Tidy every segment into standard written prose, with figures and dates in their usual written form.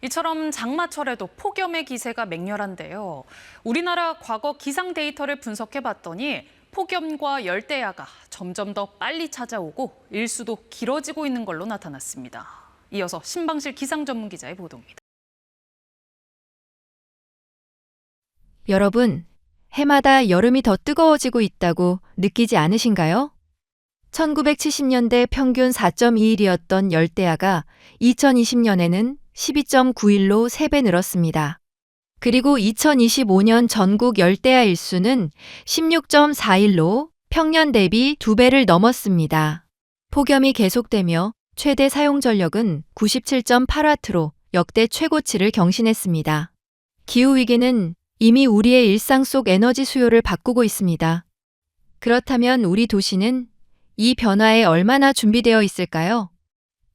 이처럼 장마철에도 폭염의 기세가 맹렬한데요. 우리나라 과거 기상 데이터를 분석해봤더니 폭염과 열대야가 점점 더 빨리 찾아오고 일수도 길어지고 있는 걸로 나타났습니다. 이어서 신방실 기상 전문 기자의 보도입니다. 여러분, 해마다 여름이 더 뜨거워지고 있다고 느끼지 않으신가요? 1970년대 평균 4.2일이었던 열대야가 2020년에는 12.9일로 3배 늘었습니다. 그리고 2025년 전국 열대야 일수는 16.4일로 평년 대비 2배를 넘었습니다. 폭염이 계속되며 최대 사용 전력은 97.8와트로 역대 최고치를 경신했습니다. 기후위기는 이미 우리의 일상 속 에너지 수요를 바꾸고 있습니다. 그렇다면 우리 도시는 이 변화에 얼마나 준비되어 있을까요?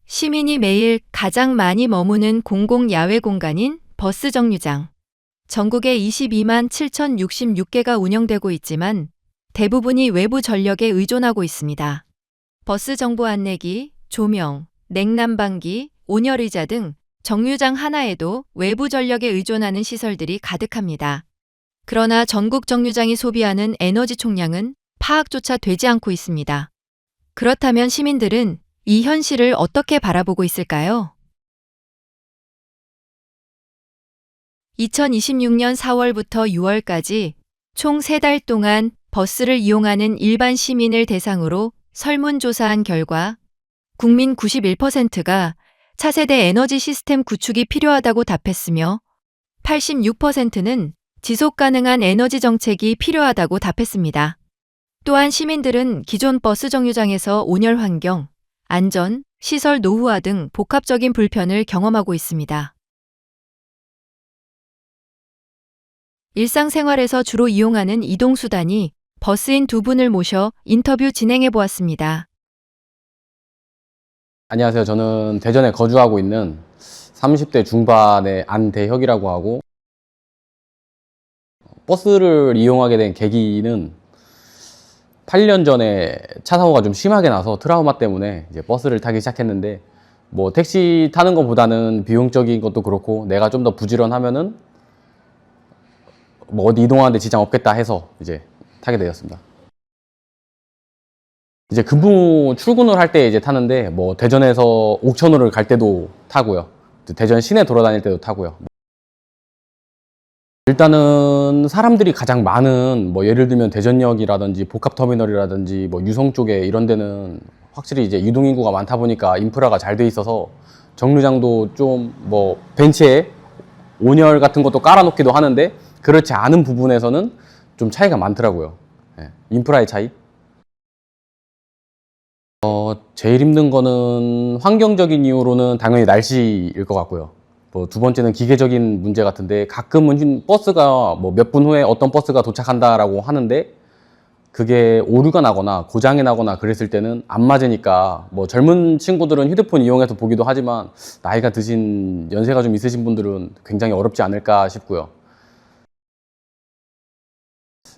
시민이 매일 가장 많이 머무는 공공 야외 공간인 버스 정류장. 전국에 22만 7,066개가 운영되고 있지만 대부분이 외부 전력에 의존하고 있습니다. 버스 정보 안내기, 조명, 냉난방기, 온열의자 등 정류장 하나에도 외부 전력에 의존하는 시설들이 가득합니다. 그러나 전국 정류장이 소비하는 에너지 총량은 파악조차 되지 않고 있습니다. 그렇다면 시민들은 이 현실을 어떻게 바라보고 있을까요? 2026년 4월부터 6월까지 총 3달 동안 버스를 이용하는 일반 시민을 대상으로 설문조사한 결과 국민 91%가 차세대 에너지 시스템 구축이 필요하다고 답했으며 86%는 지속 가능한 에너지 정책이 필요하다고 답했습니다. 또한 시민들은 기존 버스 정류장에서 온열 환경, 안전, 시설 노후화 등 복합적인 불편을 경험하고 있습니다. 일상생활에서 주로 이용하는 이동수단이 버스인 두 분을 모셔 인터뷰 진행해 보았습니다. 안녕하세요. 저는 대전에 거주하고 있는 30대 중반의 안대혁이라고 하고, 버스를 이용하게 된 계기는 8년 전에 차 사고가 좀 심하게 나서 트라우마 때문에 이제 버스를 타기 시작했는데, 뭐 택시 타는 것보다는 비용적인 것도 그렇고 내가 좀 더 부지런하면은 뭐 어디 이동하는데 지장 없겠다 해서 이제 타게 되었습니다. 이제 근무 출근을 할 때 이제 타는데, 뭐 대전에서 옥천으로 갈 때도 타고요. 대전 시내 돌아다닐 때도 타고요. 일단은 사람들이 가장 많은, 뭐 예를 들면 대전역이라든지 복합터미널이라든지 뭐 유성 쪽에 이런 데는 확실히 이제 유동인구가 많다 보니까 인프라가 잘 돼 있어서 정류장도 좀 뭐 벤치에 온열 같은 것도 깔아놓기도 하는데, 그렇지 않은 부분에서는 좀 차이가 많더라고요. 인프라의 차이. 제일 힘든 거는 환경적인 이유로는 당연히 날씨일 것 같고요. 뭐 두 번째는 기계적인 문제 같은데, 가끔은 버스가 뭐 몇 분 후에 어떤 버스가 도착한다라고 하는데 그게 오류가 나거나 고장이 나거나 그랬을 때는 안 맞으니까, 뭐 젊은 친구들은 휴대폰 이용해서 보기도 하지만 나이가 드신 연세가 좀 있으신 분들은 굉장히 어렵지 않을까 싶고요.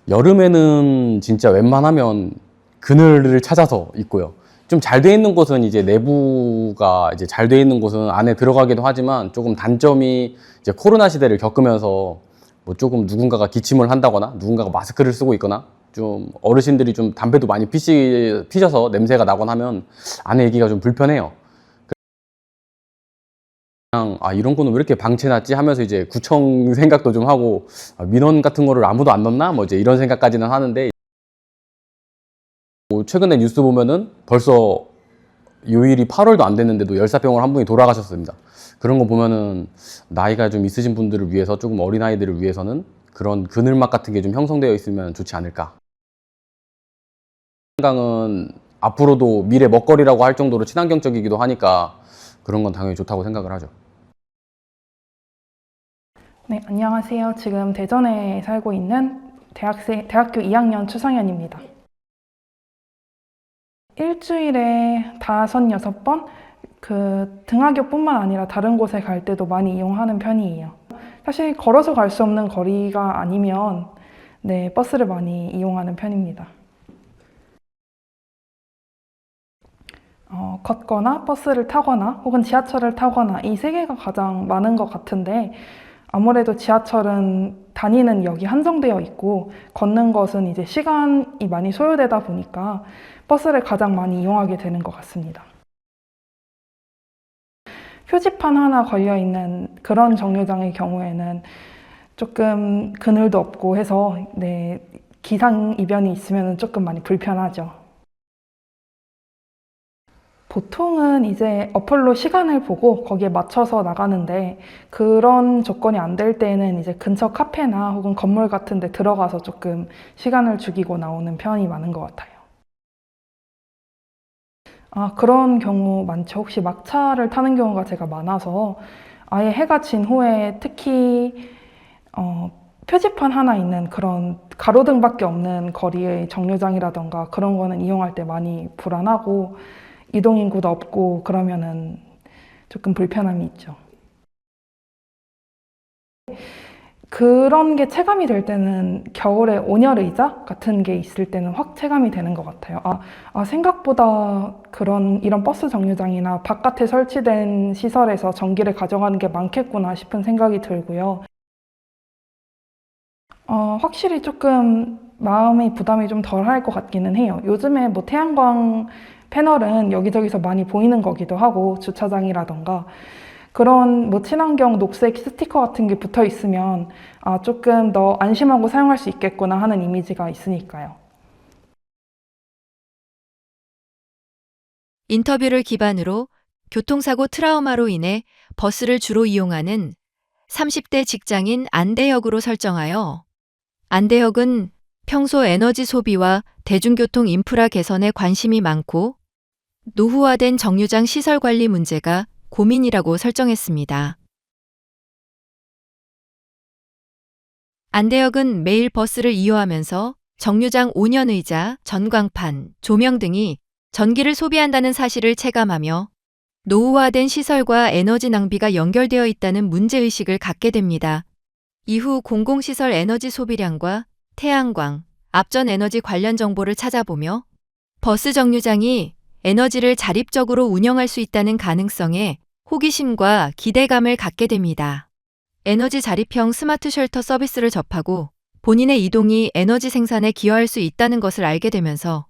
여름에는 진짜 웬만하면 그늘을 찾아서 있고요. 좀 잘 돼 있는 곳은 이제 내부가 이제 잘 돼 있는 곳은 안에 들어가기도 하지만, 조금 단점이 이제 코로나 시대를 겪으면서 뭐 조금 누군가가 기침을 한다거나 누군가가 마스크를 쓰고 있거나 좀 어르신들이 좀 담배도 많이 피셔서 냄새가 나곤 하면 안에 있기가 좀 불편해요. 그냥 이런 거는 왜 이렇게 방치해놨지 하면서 이제 구청 생각도 좀 하고, 민원 같은 거를 아무도 안 넣나 뭐 이제 이런 생각까지는 하는데, 뭐 최근에 뉴스 보면은 벌써 요일이 8월도 안 됐는데도 열사병을 한 분이 돌아가셨습니다. 그런 거 보면은 나이가 좀 있으신 분들을 위해서, 조금 어린아이들을 위해서는 그런 그늘막 같은 게 좀 형성되어 있으면 좋지 않을까. 한강은 앞으로도 미래 먹거리라고 할 정도로 친환경적이기도 하니까 그런 건 당연히 좋다고 생각을 하죠. 네, 안녕하세요. 지금 대전에 살고 있는 대학교 2학년 추성현입니다. 일주일에 5, 6번 그 등하교뿐만 아니라 다른 곳에 갈 때도 많이 이용하는 편이에요. 사실 걸어서 갈 수 없는 거리가 아니면 네, 버스를 많이 이용하는 편입니다. 걷거나 버스를 타거나 혹은 지하철을 타거나 이 세 개가 가장 많은 것 같은데 아무래도 지하철은 다니는 역이 한정되어 있고 걷는 것은 이제 시간이 많이 소요되다 보니까 버스를 가장 많이 이용하게 되는 것 같습니다. 표지판 하나 걸려 있는 그런 정류장의 경우에는 조금 그늘도 없고 해서 네, 기상 이변이 있으면 조금 많이 불편하죠. 보통은 이제 어플로 시간을 보고 거기에 맞춰서 나가는데 그런 조건이 안 될 때는 이제 근처 카페나 혹은 건물 같은 데 들어가서 조금 시간을 죽이고 나오는 편이 많은 것 같아요. 그런 경우 많죠. 혹시 막차를 타는 경우가 제가 많아서 아예 해가 진 후에 특히 표지판 하나 있는 그런 가로등밖에 없는 거리의 정류장이라던가 그런 거는 이용할 때 많이 불안하고 이동인구도 없고 그러면은 조금 불편함이 있죠. 그런 게 체감이 될 때는 겨울에 온열의자 같은 게 있을 때는 확 체감이 되는 것 같아요. 생각보다 이런 버스 정류장이나 바깥에 설치된 시설에서 전기를 가져가는 게 많겠구나 싶은 생각이 들고요. 확실히 조금 마음의 부담이 좀 덜 할 것 같기는 해요. 요즘에 뭐 태양광 패널은 여기저기서 많이 보이는 거기도 하고 주차장이라던가 그런 뭐 친환경 녹색 스티커 같은 게 붙어 있으면 조금 더 안심하고 사용할 수 있겠구나 하는 이미지가 있으니까요. 인터뷰를 기반으로 교통사고 트라우마로 인해 버스를 주로 이용하는 30대 직장인 안대혁으로 설정하여 안대혁은 평소 에너지 소비와 대중교통 인프라 개선에 관심이 많고 노후화된 정류장 시설 관리 문제가 고민이라고 설정했습니다. 안대혁은 매일 버스를 이용하면서 정류장 5년 의자, 전광판, 조명 등이 전기를 소비한다는 사실을 체감하며 노후화된 시설과 에너지 낭비가 연결되어 있다는 문제의식을 갖게 됩니다. 이후 공공시설 에너지 소비량과 태양광, 앞전 에너지 관련 정보를 찾아보며 버스 정류장이 에너지를 자립적으로 운영할 수 있다는 가능성에 호기심과 기대감을 갖게 됩니다. 에너지 자립형 스마트 쉘터 서비스를 접하고 본인의 이동이 에너지 생산에 기여할 수 있다는 것을 알게 되면서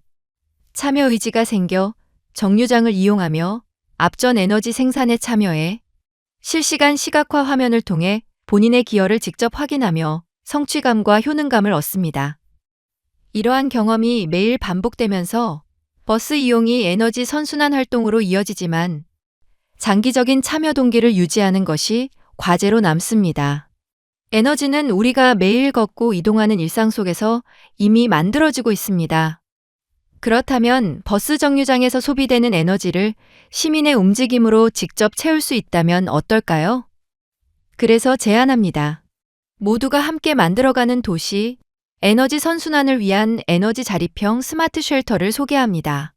참여 의지가 생겨 정류장을 이용하며 앞전 에너지 생산에 참여해 실시간 시각화 화면을 통해 본인의 기여를 직접 확인하며 성취감과 효능감을 얻습니다. 이러한 경험이 매일 반복되면서 버스 이용이 에너지 선순환 활동으로 이어지지만 장기적인 참여 동기를 유지하는 것이 과제로 남습니다. 에너지는 우리가 매일 걷고 이동하는 일상 속에서 이미 만들어지고 있습니다. 그렇다면 버스 정류장에서 소비되는 에너지를 시민의 움직임으로 직접 채울 수 있다면 어떨까요? 그래서 제안합니다. 모두가 함께 만들어가는 도시, 에너지 선순환을 위한 에너지 자립형 스마트 쉘터를 소개합니다.